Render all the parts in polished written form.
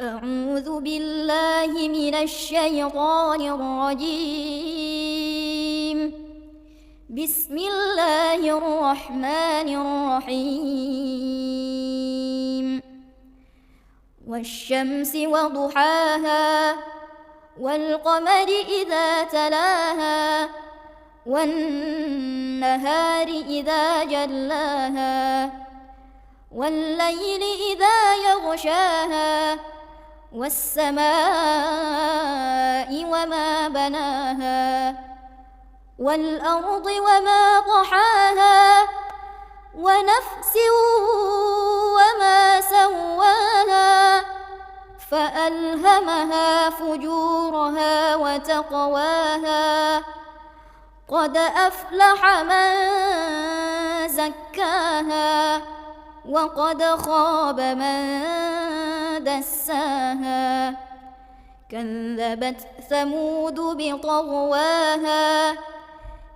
أعوذ بالله من الشيطان الرجيم. بسم الله الرحمن الرحيم. والشمس وضحاها والقمر إذا تلاها والنهار إذا جلاها والليل إذا يغشاها والسماء وما بناها والأرض وما طحاها ونفس وما سواها فألهمها فجورها وتقواها قد أفلح من زكاها وقد خاب من دساها كذبت ثمود بطغواها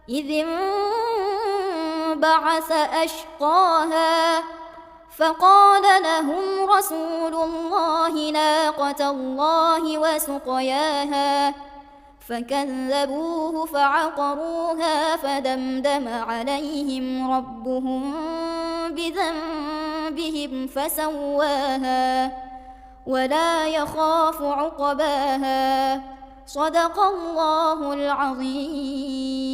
إذ انبعث أشقاها فقال لهم رسول الله ناقة الله وسقياها فكذبوه فعقروها فدمدم عليهم ربهم بذنبهم فسواها ولا يخاف عقباها. صدق الله العظيم.